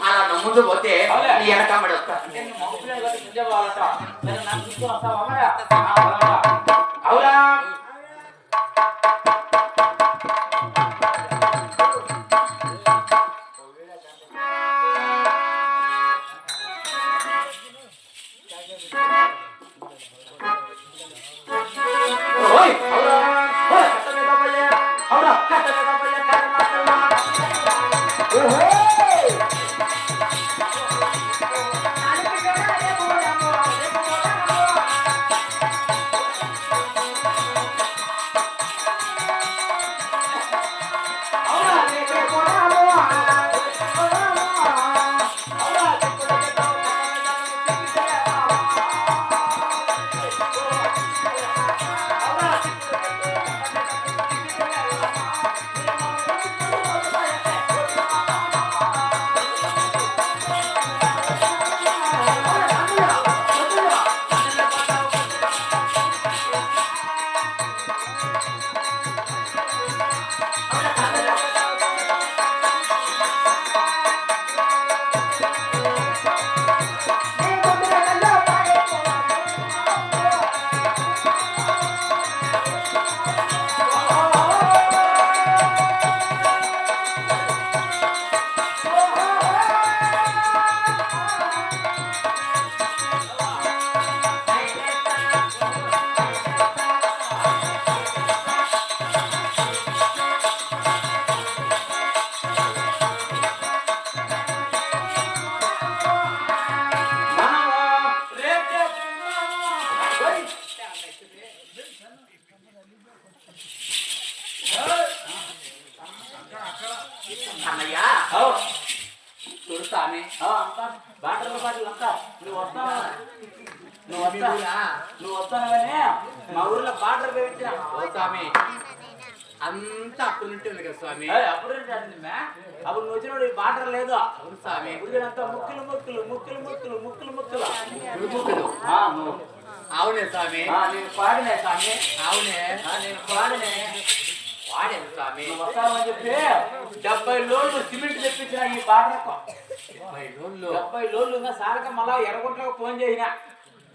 అలా ముందు పోతే వెనకబడి వస్తా అవునా అన్నయ్యా చూడు స్వామి బాటలు బాటలు అంతా నువ్వు వస్తానవనే మా ఊర్లో బాటలు వేయించిన స్వామి అంతా అప్పుడు నుండి ఉంది కదా స్వామి అప్పుడు అప్పుడు నువ్వు వచ్చిన బాటర్ లేదు అవును స్వామి అంతా ముక్కులు ముక్కులు ముక్కులు ముక్కులు ముక్కులు ముక్కులు ముక్కులు అవునే స్వామి నేను పాడినే స్వామి అవునే నేను పాడినే వాడేది స్వామి వస్తామని చెప్పి 70 లోన్లు సిమెంట్ తెప్పించిన ఈ బాటలకు 70 లోన్లు ఇంకా సారక మళ్ళా ఎర్రగుంటలకు ఫోన్ చేసిన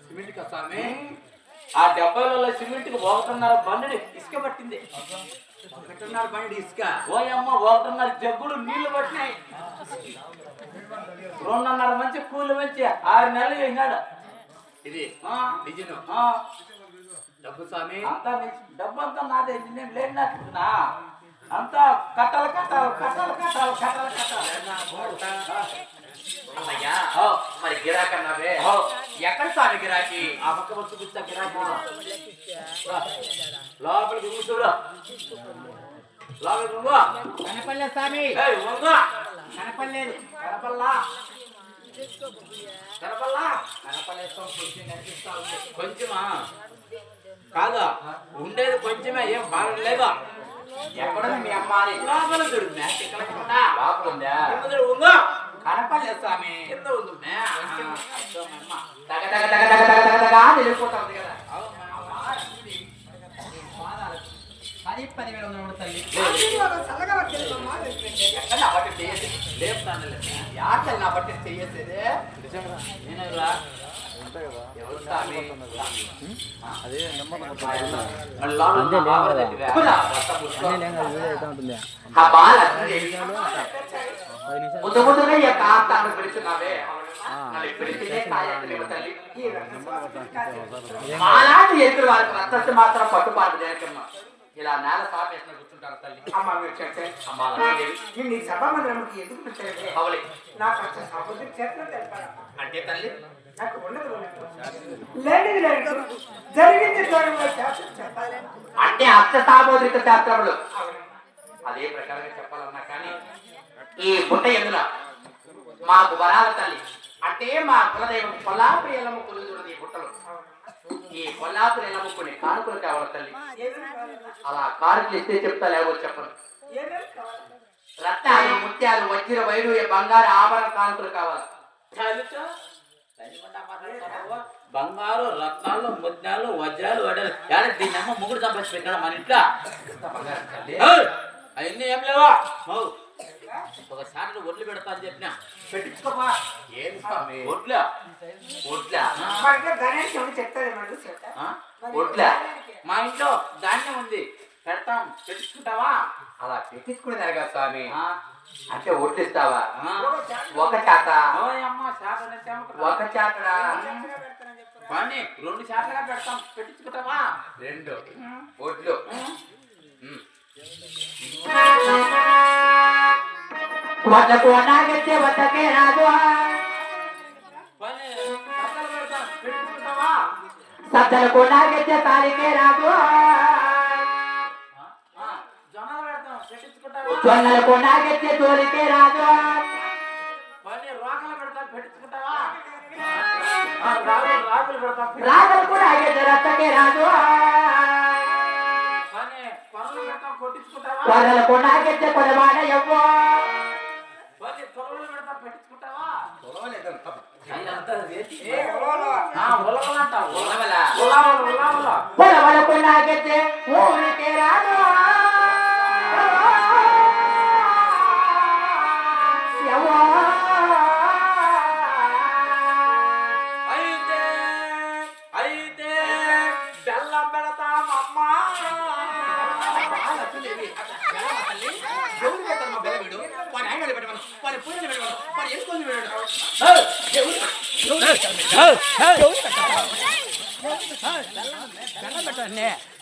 సిమెంట్ కా స్వామి ఆ 70 లోన్ల సిమెంట్ కి 1.5 బండి ఇసుక పట్టింది 1.5 బండి ఇసుక ఓయమ్మ 1.5 జగ్గుడు నీళ్లు పట్టినాయి 2.5 మంచి కూలి మంచి 6 నెలలు చేసినాడు ఇది నిజను డబ్బు స్వామి అంతా డబ్బు అంతా నాదే నేను లేనట్టున్నా అంతా కట్టలు కట్టాలి కట్టలు కట్టాలి కట్టలు కట్టాలి అన్నయ్యా మరి గిరాకీ అన్నావే ఎక్కడ స్వామి గిరాకీ ఆ పక్క వస్తు కూర్చో గిరాకీ లోపలికి కూర్చోడు లోపలికి కనపల్లే స్వామి కనపల్లేదు కనపల్లా కనపల్లా కనపల్లేస్తాం కొంచెం కనిపిస్తా ఉంది కొంచెమా కాదా ఉండేది కొంచెమే ఏం బాగలేదు ఎక్కడ మీ అమ్మాయి లోపల ఉందా కనపడలేదు స్వామి కింద ఉంది వెళ్ళిపోతుంది కదా 10,000 తల్లి నా బట్టి చెయ్యదు లేపుతాను యాచలు నా బట్టి చెయ్యేది నేను ఎవరు స్వామి ముందు ముందుగా కాంతాన్ని పెడుతున్నావే మాలాంటి ఎదురు వాళ్ళకి రక్తస్థ మాత్రం పట్టుపాటు దేనికమ్మా ఇలా నేల సాపేసిన కూర్చుంటారు తల్లి అమ్మ మీరు చెప్తే అమ్మ సభా మందిరంకి ఎందుకు పెట్టలేదు అవలే నాకు అంటే తల్లి నాకు ఉండదు అంటే అర్థ సామోద్రిక శాస్త్రములు అదే ప్రకారంగా చెప్పాలన్నా కానీ ఈ బుట్ట ఎందున మాకు వరాల తల్లి అంటే మా కులదైవం కొల్లాపురి ఎల్లమ్ముకులు చూడదు ఈ బుట్టలు ఈ కొల్లాపురి ఎల్లమ్ముకుని కానుకలు కావాలి తల్లి అలా కానుకలు ఇస్తే చెప్తా లేవో చెప్పను రత్నాలు ముత్యాలు వజ్ర వైడూర్య బంగారు ఆభరణ కానుకలు కావాలి బంగారు రత్నాలు ముత్యాలు వజ్రాలు వడ్డాలు దీన్ని అమ్మ ముగ్గురు సంపాదించి పెట్టాడు మన ఇంట్లో అవన్నీ ఏం లేవా ఒకసారి ఒడ్లు పెడతా అని చెప్పినా పెట్టించుకోమా. ఏం స్వామి ఒడ్ల ఒడ్ల ఒడ్ల మా ఇంట్లో ధాన్యం ఉంది పెడతాం పెట్టించుకుంటావా? అలా పెట్టించుకునేదారు కదా స్వామి. అంటే ఒడ్డిస్తావా? ఒక చాట ఒక చాటడా పని 2 చాటగా పెడతాం పెట్టించుకుంటావా? 2 ఒడ్లు వద్దకు నాగెత్తే వద్దకే రాదు సద్దలకు నాగెత్తే తాలికే రాదు జొన్నలకు నాగెత్తే తోలికే రాదు రాగలకు నాగెత్తే రత్తకే రాదు కొరలకు నాగెత్తే కొలవాడ ఎవ్వో పొలవలకు నాగెత్తే ఊరికే రాదు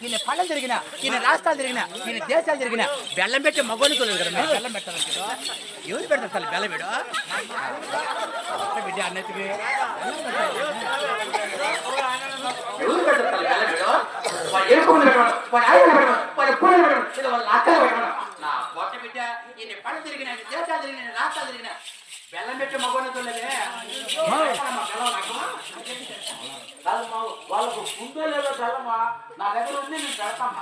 ఈయన పళ్ళం తిరిగిన ఈయన రాష్ట్రాలు తిరిగిన ఈయన దేశాలు తిరిగిన బెల్లం పెట్టి మగోని కదా బెల్లం పెట్టాలి ఎవరు పెడతారు సార్ బెల్లం వీడు బిడ్డ అన్నట్టుగా పళ్ళు తిరిగిన దేశాలు తిరిగిన రాష్ట్రాలు తిరిగిన బెల్లం పెట్టి మగోనితో వాళ్ళకు ఉందో లేదో తెల్లమా నా దగ్గర ఉంది నేను పెడతామా.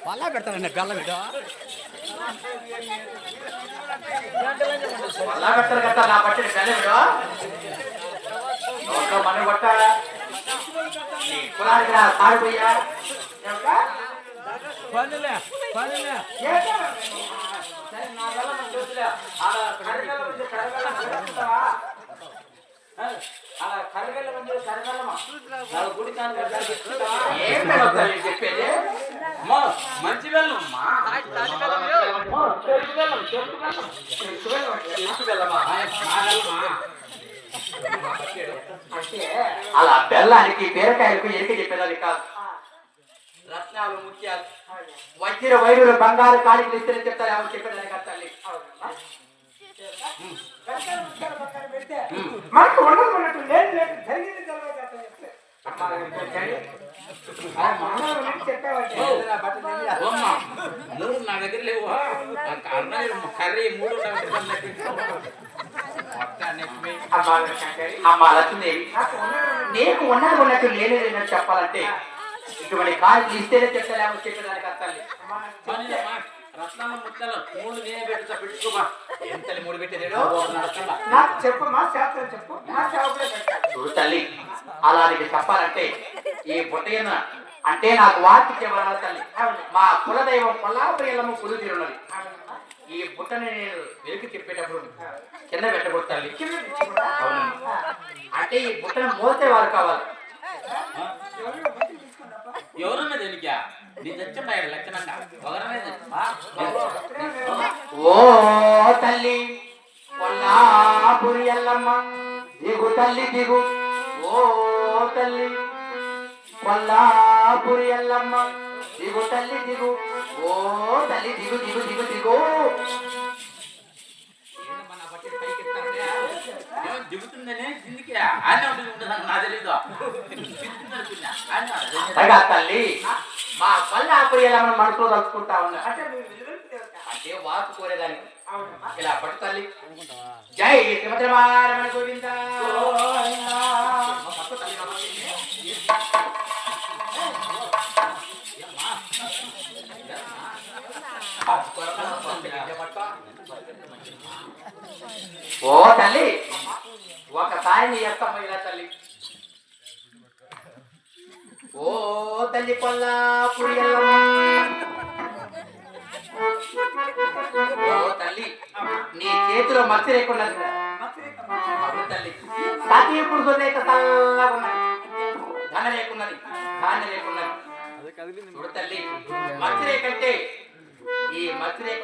పల్లా పెడతానండి బెల్లం వీడు పల్లా పెడతారు కదా నా పట్టిన బెల్లం వీడు మనం కొట్టాలా కులానికి తాడిపోయా పనులే పనులే చెప్పేది మంచి బెల్లం అలా బెల్లానికి బీరకాయలకు ఎరిక చెప్పేదాన్ని కాదు. రత్నాలు ముత్యాలు వజ్ర వైరులు బంగారు కాళీలు ఇస్తేనే చెప్తారు ఎవరు చెప్పేదాన్ని కాదు తల్లి. మనకు ఉండదు లేదు లేదు జరిగింది నా దగ్గర లేవు కర్రీ 3 అమ్మా లక్ష్మీదేవి నీకు ఉన్నది ఉన్నట్టు లేని చెప్పాలంటే ఇటువంటి కాళ్ళు ఇస్తేనే చెప్తాలేమో చెప్పేదానికి అర్థాలి. రత్నాల ముక్కలు 3 నేనే పెట్టుతా పెట్టుకోమా. ఏం తల్లి 3 పెట్టేదేడు నాకు చెప్పు మా శాస్త్రం చెప్పు మా సేవకులే చూడు తల్లి అలా నీకు చెప్పాలంటే ఈ బుట్టయ్యన అంటే నాకు వాటికి ఎవరు తల్లి మా కులదైవం కొల్లాపురియలము కులు తీరున్నది. ఈ బుట్టని నేను వెలికి చెప్పేటప్పుడు కింద పెట్టకూడదు తల్లి. అంటే ఈ బుట్టను మోసే వారు కావాలి. ఎవరన్నా దేనికా నీ తెచ్చున్నాడు లక్షణంగా ఓ తల్లి కొల్లాపురి ఎల్లమ్మ దిగు తల్లి దిగు ఓ తల్లి కొల్లాపురి ఎల్లమ్మ దిగు తల్లి దిగు ఓ తల్లి దిగు దిగు దిగు దిగు దిగుతుందనే దిందికి ఆయన నా తెలీదు తల్లి మా కొల్లాపురి ఎల్లమ్మ మనసులో తలుచుకుంటా ఉన్నా అంటే వాకు కోరేదానికి ఇలా పట్టు తల్లి. జై శ్రీమద్రమారమణ గోవింద. ఓ తల్లి ఒకసారి నీ యొక్క ఇలా తల్లి. ఓ తల్లి కొల్లాపురి ఎల్లమ్మ, ఓ తల్లి నీ చేతిలో మత్తి రేకున్నది. అవును తల్లి, సతీపుడు దొరేక చల్లగా ఉన్నది, ధన రేకున్నది, ధాన్య రేకున్నది. చూడు తల్లి, మత్తి రేకంటే ఈ మత్తి రేకు